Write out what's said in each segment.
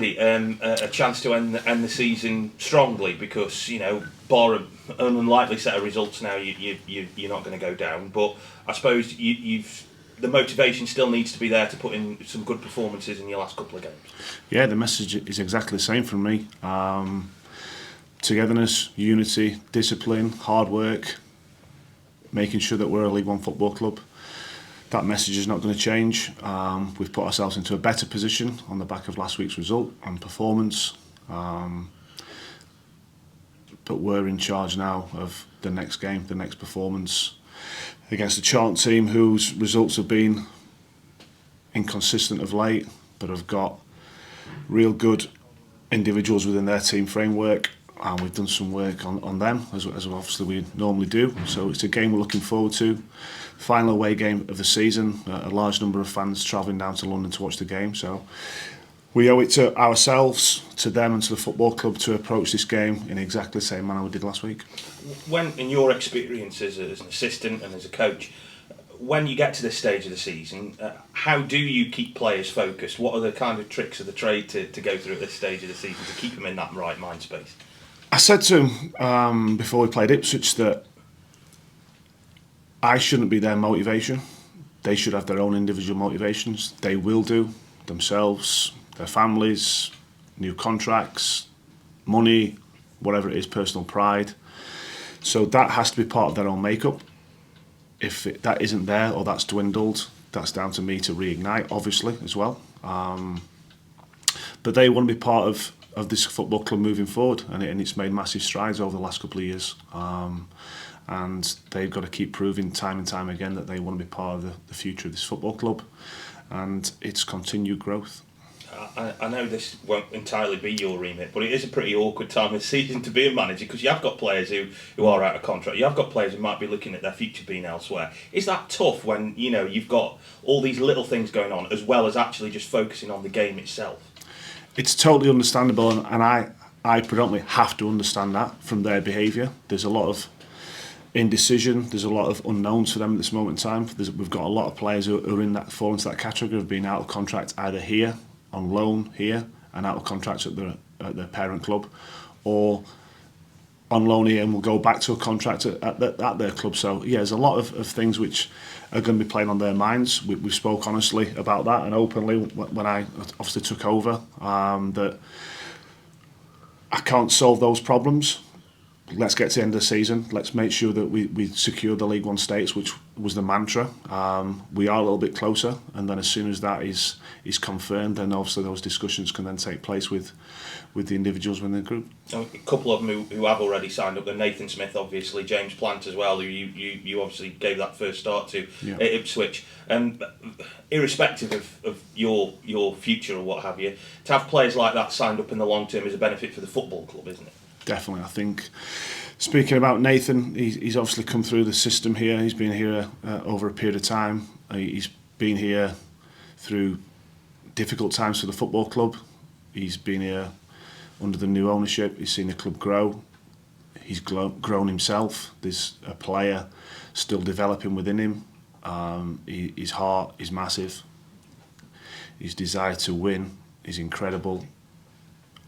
it a chance to end the season strongly? Because bar an unlikely set of results now, you're not going to go down. But I suppose the motivation still needs to be there to put in some good performances in your last couple of games. Yeah, the message is exactly the same from me. Togetherness, unity, discipline, hard work, making sure that we're a League One football club. That message is not going to change. We've put ourselves into a better position on the back of last week's result and performance. But we're in charge now of the next game, the next performance against the Charlton team, whose results have been inconsistent of late, but have got real good individuals within their team framework. And we've done some work on them, as obviously we normally do. So it's a game we're looking forward to. Final away game of the season. A large number of fans travelling down to London to watch the game. So we owe it to ourselves, to them and to the football club to approach this game in exactly the same manner we did last week. When, in your experience as an assistant and as a coach, when you get to this stage of the season, how do you keep players focused? What are the kind of tricks of the trade to go through at this stage of the season to keep them in that right mind space? I said to him before we played Ipswich that I shouldn't be their motivation. They should have their own individual motivations. They will do themselves, their families, new contracts, money, whatever it is, personal pride. So that has to be part of their own makeup. If that isn't there or that's dwindled, that's down to me to reignite, obviously, as well. But they want to be part of this football club moving forward, and it's made massive strides over the last couple of years. And they've got to keep proving time and time again that they want to be part of the future of this football club and its continued growth. I know this won't entirely be your remit, but it is a pretty awkward time of the season to be a manager because you have got players who are out of contract. You have got players who might be looking at their future being elsewhere. Is that tough when you've got all these little things going on as well as actually just focusing on the game itself? It's totally understandable, and I predominantly have to understand that from their behaviour. There's a lot of indecision, there's a lot of unknowns for them at this moment in time. We've got a lot of players who are fall into that category of being out of contract either here, on loan here, and out of contract at their parent club, or on loan here and will go back to a contract at their club. So yeah, there's a lot of things which are going to be playing on their minds. We spoke honestly about that and openly when I obviously took over, that I can't solve those problems. Let's get to the end of the season. Let's make sure that we secure the League One status, which was the mantra. We are a little bit closer, and then as soon as that is confirmed, then obviously those discussions can then take place with the individuals within the group. A couple of them who have already signed up, Nathan Smith, obviously, James Plant as well, who you obviously gave that first start to at Ipswich. Irrespective of your future or what have you, to have players like that signed up in the long term is a benefit for the football club, isn't it? Definitely, I think. Speaking about Nathan, he's obviously come through the system here. He's been here over a period of time. He's been here through difficult times for the football club. He's been here under the new ownership. He's seen the club grow. He's grown himself. There's a player still developing within him. His heart is massive. His desire to win is incredible.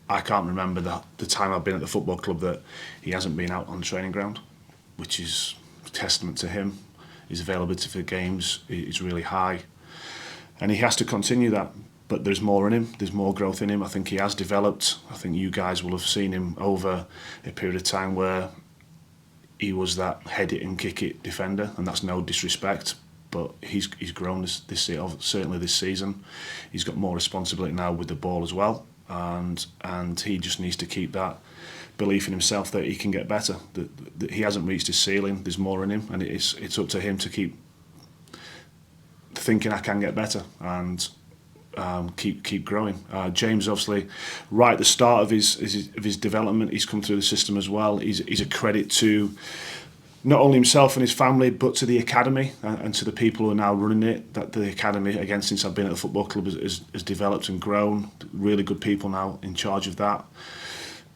I can't remember the time I've been at the football club that he hasn't been out on the training ground, which is a testament to him. His availability for games is really high, and he has to continue that. But there's more in him. There's more growth in him. I think he has developed. I think you guys will have seen him over a period of time where he was that head it and kick it defender, and that's no disrespect. But he's grown this certainly this season. He's got more responsibility now with the ball as well. And he just needs to keep that belief in himself that he can get better, that he hasn't reached his ceiling. There's more in him, and it's up to him to keep thinking I can get better and keep growing. James, obviously, right at the start of his development, he's come through the system as well. He's a credit to not only himself and his family, but to the academy and to the people who are now running it. That the academy, again, since I've been at the football club, has developed and grown. Really good people now in charge of that.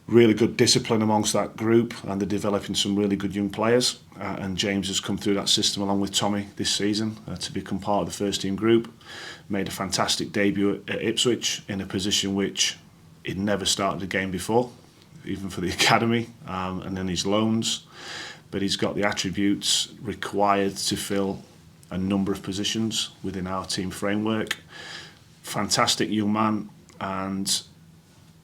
Really good discipline amongst that group, and they're developing some really good young players. And James has come through that system along with Tommy this season to become part of the first team group. Made a fantastic debut at Ipswich in a position which he'd never started a game before, even for the academy, and then his loans. But he's got the attributes required to fill a number of positions within our team framework. Fantastic young man, and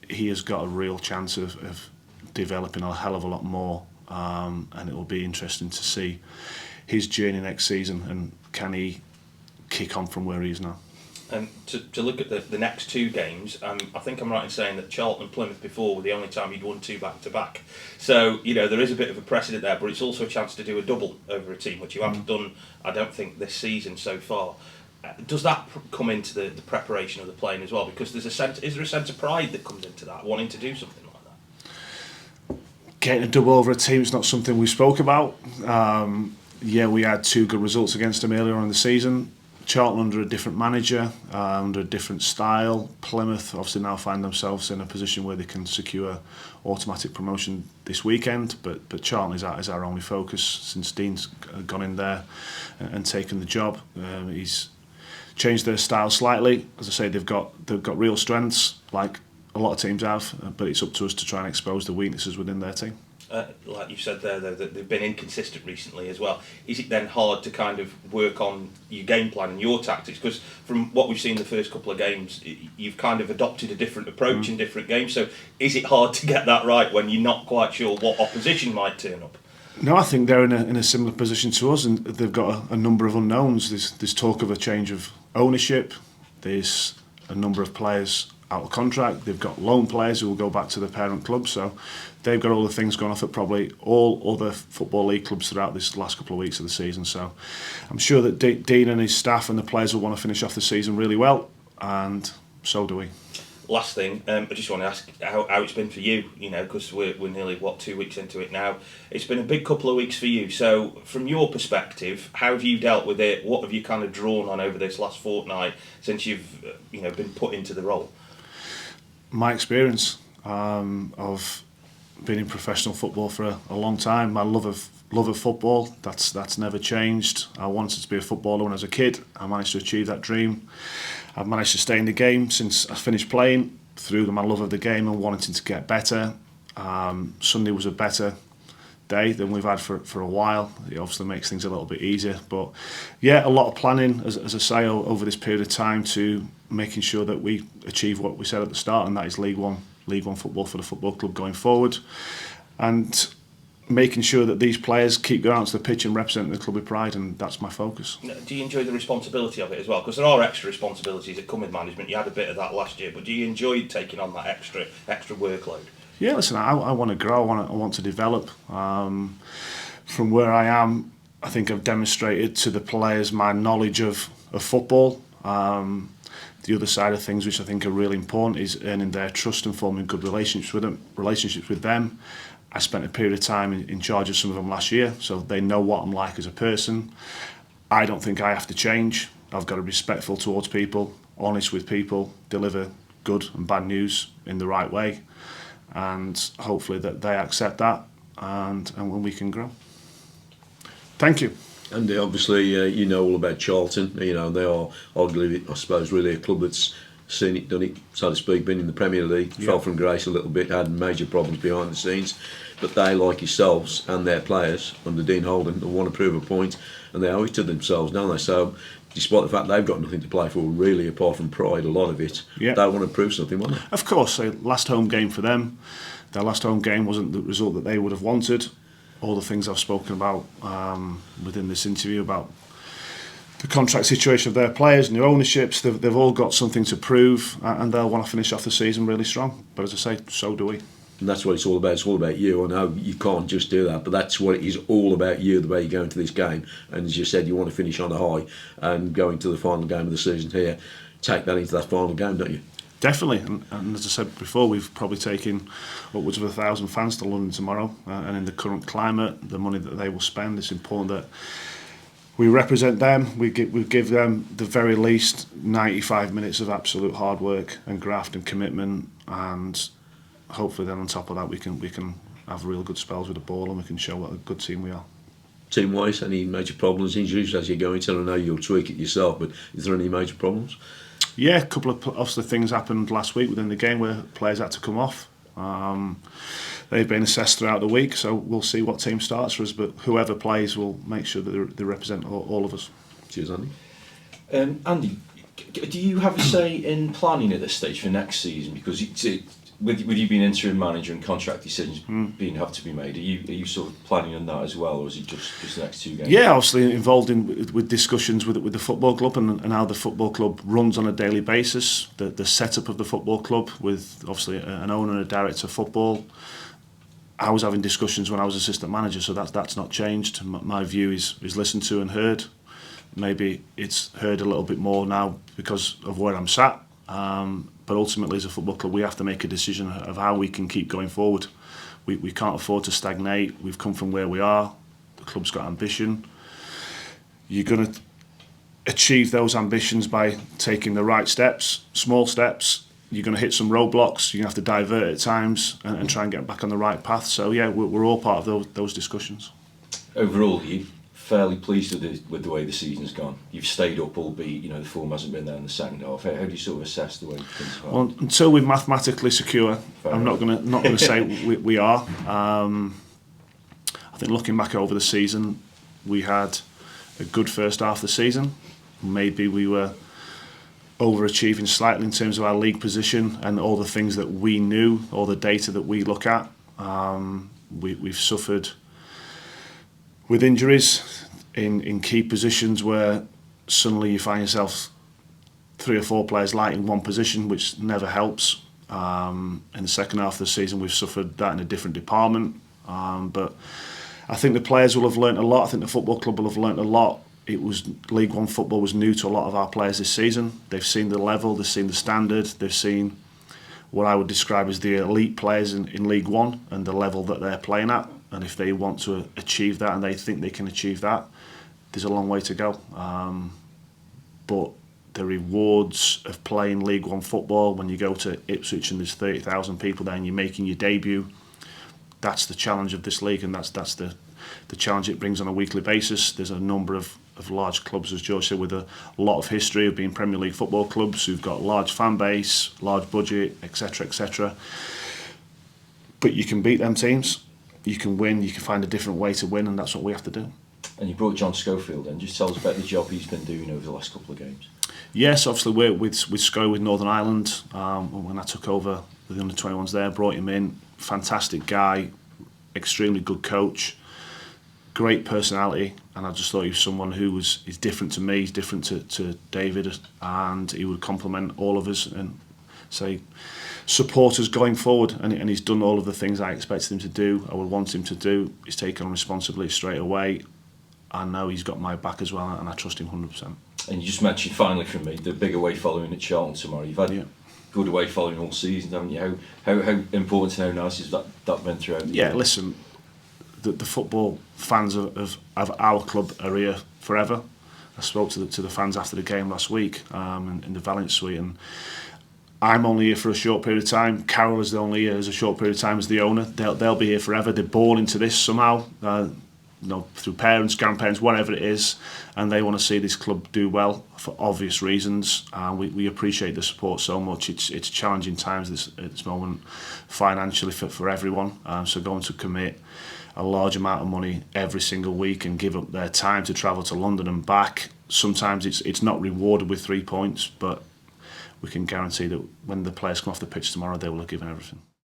he has got a real chance of developing a hell of a lot more, and it will be interesting to see his journey next season, and can he kick on from where he is now. And to look at the next two games, I think I'm right in saying that Charlton and Plymouth before were the only time he'd won 2 back-to-back. So, there is a bit of a precedent there, but it's also a chance to do a double over a team, which you haven't done, I don't think, this season so far. Does that come into the preparation of the playing as well? Because is there a sense of pride that comes into that, wanting to do something like that? Getting a double over a team is not something we spoke about. We had 2 good results against them earlier on in the season. Charlton under a different manager, under a different style. Plymouth obviously now find themselves in a position where they can secure automatic promotion this weekend, but Charlton is our only focus since Dean's gone in there and taken the job. He's changed their style slightly. As I say, they've got real strengths like a lot of teams have, but it's up to us to try and expose the weaknesses within their team. Like you said there, though, that they've been inconsistent recently as well. Is it then hard to kind of work on your game plan and your tactics? Because from what we've seen the first couple of games, you've kind of adopted a different approach in different games. So is it hard to get that right when you're not quite sure what opposition might turn up? No, I think they're in a similar position to us, and they've got a number of unknowns. There's talk of a change of ownership. There's a number of players out of contract. They've got loan players who will go back to their parent club. So they've got all the things going off at probably all other Football League clubs throughout this last couple of weeks of the season. So I'm sure that Dean and his staff and the players will want to finish off the season really well, and so do we. Last thing, I just want to ask how it's been for you, because we're nearly, 2 weeks into it now. It's been a big couple of weeks for you. So from your perspective, how have you dealt with it? What have you kind of drawn on over this last fortnight since you've been put into the role? My experience of being in professional football for a long time, my love of football, that's never changed. I wanted to be a footballer when I was a kid. I managed to achieve that dream. I've managed to stay in the game since I finished playing, through my love of the game and wanting to get better. Sunday was a better day than we've had for a while. It obviously makes things a little bit easier, but a lot of planning, as I say, over this period of time, to making sure that we achieve what we said at the start, and that is League One football for the football club going forward, and making sure that these players keep going out to the pitch and representing the club with pride, and that's my focus. Do you enjoy the responsibility of it as well? Because there are extra responsibilities that come with management. You had a bit of that last year, but do you enjoy taking on that extra workload? Yeah, listen, I want to grow. I want to develop. From where I am, I think I've demonstrated to the players my knowledge of football. The other side of things, which I think are really important, is earning their trust and forming good relationships with them. I spent a period of time in charge of some of them last year, so they know what I'm like as a person. I don't think I have to change. I've got to be respectful towards people, honest with people, deliver good and bad news in the right way, and hopefully that they accept that, and when we can grow. Thank you. And obviously, you know all about Charlton. They are arguably, I suppose, really a club that's seen it, done it, so to speak, been in the Premier League, fell from grace a little bit, had major problems behind the scenes. But they, like yourselves and their players under Dean Holden, want to prove a point, and they owe it to themselves, don't they? So, despite the fact they've got nothing to play for, really, apart from pride, a lot of it, they want to prove something, won't they? Of course, last home game for them. Their last home game wasn't the result that they would have wanted. All the things I've spoken about within this interview about the contract situation of their players and their ownerships, they've all got something to prove, and they'll want to finish off the season really strong. But as I say, so do we. And that's what it's all about. It's all about you. I know you can't just do that, but that's what it is all about, you, the way you go into this game. And as you said, you want to finish on a high and go into the final game of the season here. Take that into that final game, don't you? Definitely, and as I said before, we've probably taken upwards of 1,000 fans to London tomorrow, and in the current climate, the money that they will spend, it's important that we represent them. We give them the very least 95 minutes of absolute hard work and graft and commitment, and hopefully then on top of that we can have real good spells with the ball, and we can show what a good team we are. Team-wise, any major problems, injuries as you go into? I know you'll tweak it yourself, but is there any major problems? Yeah, a couple of obviously things happened last week within the game where players had to come off. They've been assessed throughout the week, so we'll see what team starts for us. But whoever plays will make sure that they represent all of us. Cheers, Andy. Andy, do you have a say in planning at this stage for next season? Because with you being interim manager and contract decisions have to be made, are you sort of planning on that as well, or is it just the next 2 games? Yeah, obviously involved with discussions with the football club and how the football club runs on a daily basis, the setup of the football club with obviously an owner and a director of football. I was having discussions when I was assistant manager, so that's not changed. My view is listened to and heard. Maybe it's heard a little bit more now because of where I'm sat. But ultimately, as a football club, we have to make a decision of how we can keep going forward. We can't afford to stagnate. We've come from where we are. The club's got ambition. You're going to achieve those ambitions by taking the right steps, small steps. You're going to hit some roadblocks. You're going to have to divert at times and try and get back on the right path. So yeah, we're all part of those discussions. Overall, you fairly pleased with the way the season's gone. You've stayed up, albeit the form hasn't been there in the second half. How do you sort of assess the way things are? Well, until we're mathematically secure, I'm not going to say we are. I think looking back over the season, we had a good first half of the season. Maybe we were overachieving slightly in terms of our league position and all the things that we knew, all the data that we look at. We've suffered with injuries in key positions where suddenly you find yourself 3 or 4 players light in one position, which never helps. In the second half of the season, we've suffered that in a different department. But I think the players will have learnt a lot. I think the football club will have learnt a lot. League One football was new to a lot of our players this season. They've seen the level, they've seen the standard, they've seen what I would describe as the elite players in League One and the level that they're playing at. And if they want to achieve that and they think they can achieve that, there's a long way to go. But the rewards of playing League One football, when you go to Ipswich and there's 30,000 people there and you're making your debut, that's the challenge of this league, and that's the challenge it brings on a weekly basis. There's a number of large clubs, as George said, with a lot of history of being Premier League football clubs who've got large fan base, large budget, etc., etc. But you can beat them teams, you can win, you can find a different way to win, and that's what we have to do. And you brought John Schofield in. Just tell us about the job he's been doing over the last couple of games. Yes, obviously we're with Sco with Northern Ireland. When I took over the under-21s there, brought him in. Fantastic guy, extremely good coach, great personality, and I just thought he was someone who is different to me, he's different to David, and he would complement all of us and say support us going forward. And he's done all of the things I expected him to do, I would want him to do. He's taken on responsibility straight away. I know he's got my back as well, and I trust him 100%. And you just mentioned finally from me the big away following at Charlton tomorrow. You've had good away following all season, haven't you? How important and how nice has that been throughout the year? Yeah, listen, the football fans of our club are here forever. I spoke to the fans after the game last week in the Valiant Suite, and I'm only here for a short period of time. Carol is only here as a short period of time as the owner. They'll be here forever. They're born into this somehow. Through parents, grandparents, whatever it is, and they want to see this club do well for obvious reasons. We appreciate the support so much. It's challenging times at this moment financially for everyone. So going to commit a large amount of money every single week and give up their time to travel to London and back. Sometimes it's not rewarded with 3 points, but we can guarantee that when the players come off the pitch tomorrow, they will have given everything.